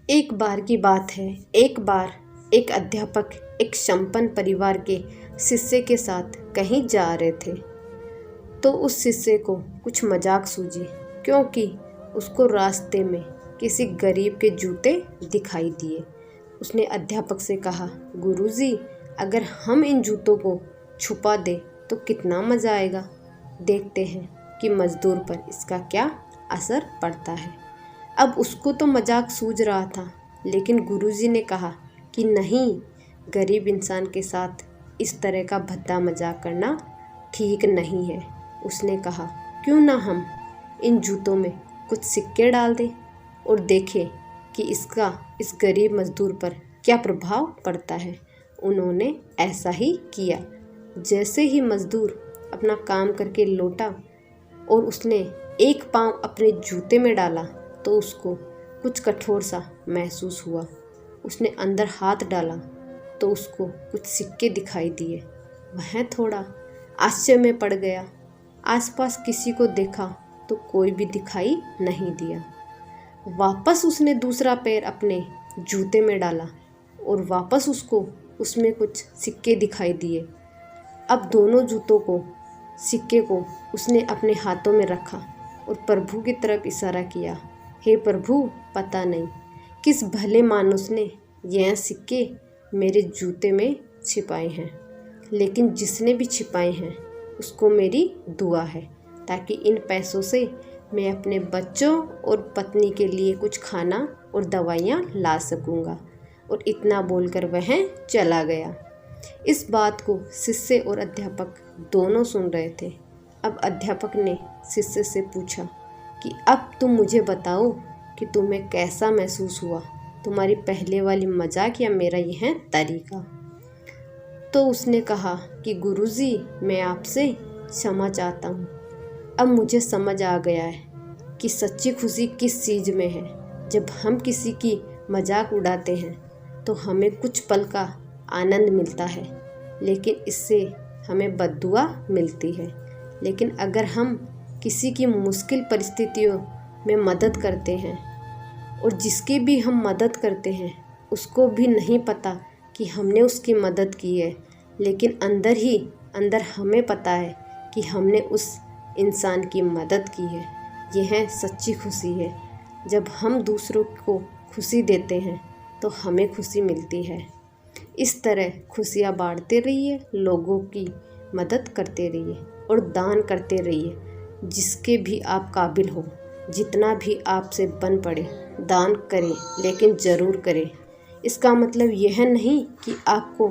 एक बार की बात है। एक बार एक अध्यापक एक संपन्न परिवार के शिष्य के साथ कहीं जा रहे थे, तो उस शिष्य को कुछ मजाक सूझी, क्योंकि उसको रास्ते में किसी गरीब के जूते दिखाई दिए। उसने अध्यापक से कहा, गुरुजी, अगर हम इन जूतों को छुपा दें तो कितना मज़ा आएगा। देखते हैं कि मज़दूर पर इसका क्या असर पड़ता है। अब उसको तो मजाक सूझ रहा था, लेकिन गुरुजी ने कहा कि नहीं, गरीब इंसान के साथ इस तरह का भद्दा मजाक करना ठीक नहीं है। उसने कहा, क्यों ना हम इन जूतों में कुछ सिक्के डाल दें और देखें कि इसका इस गरीब मजदूर पर क्या प्रभाव पड़ता है। उन्होंने ऐसा ही किया। जैसे ही मजदूर अपना काम करके लौटा और उसने एक पाँव अपने जूते में डाला, तो उसको कुछ कठोर सा महसूस हुआ। उसने अंदर हाथ डाला तो उसको कुछ सिक्के दिखाई दिए। वह थोड़ा आश्चर्य में पड़ गया। आसपास किसी को देखा तो कोई भी दिखाई नहीं दिया। वापस उसने दूसरा पैर अपने जूते में डाला और वापस उसको उसमें कुछ सिक्के दिखाई दिए। अब दोनों जूतों को, सिक्के को उसने अपने हाथों में रखा और प्रभु की तरफ इशारा किया। हे प्रभु, पता नहीं किस भले मानुस ने यह सिक्के मेरे जूते में छिपाए हैं, लेकिन जिसने भी छिपाए हैं उसको मेरी दुआ है, ताकि इन पैसों से मैं अपने बच्चों और पत्नी के लिए कुछ खाना और दवाइयाँ ला सकूँगा। और इतना बोलकर वह चला गया। इस बात को शिष्य और अध्यापक दोनों सुन रहे थे। अब अध्यापक ने शिष्य से पूछा कि अब तुम मुझे बताओ कि तुम्हें कैसा महसूस हुआ, तुम्हारी पहले वाली मजाक या मेरा यह तरीका। तो उसने कहा कि गुरुजी, मैं आपसे क्षमा चाहता हूँ। अब मुझे समझ आ गया है कि सच्ची खुशी किस चीज़ में है। जब हम किसी की मजाक उड़ाते हैं तो हमें कुछ पल का आनंद मिलता है, लेकिन इससे हमें बद्दुआ मिलती है। लेकिन अगर हम किसी की मुश्किल परिस्थितियों में मदद करते हैं और जिसकी भी हम मदद करते हैं उसको भी नहीं पता कि हमने उसकी मदद की है, लेकिन अंदर ही अंदर हमें पता है कि हमने उस इंसान की मदद की है, यह सच्ची खुशी है। जब हम दूसरों को खुशी देते हैं तो हमें खुशी मिलती है। इस तरह खुशियाँ बांटते रहिए, लोगों की मदद करते रहिए और दान करते रहिए। जिसके भी आप काबिल हो, जितना भी आपसे बन पड़े, दान करें, लेकिन ज़रूर करें। इसका मतलब यह नहीं कि आपको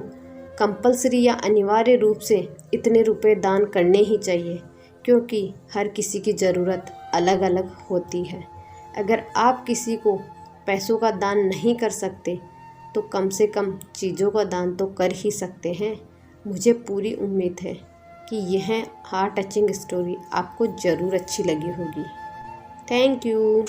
कंपल्सरी या अनिवार्य रूप से इतने रुपए दान करने ही चाहिए, क्योंकि हर किसी की ज़रूरत अलग अलग होती है। अगर आप किसी को पैसों का दान नहीं कर सकते तो कम से कम चीज़ों का दान तो कर ही सकते हैं। मुझे पूरी उम्मीद है कि यह हार्ट टचिंग स्टोरी आपको ज़रूर अच्छी लगी होगी। Thank you.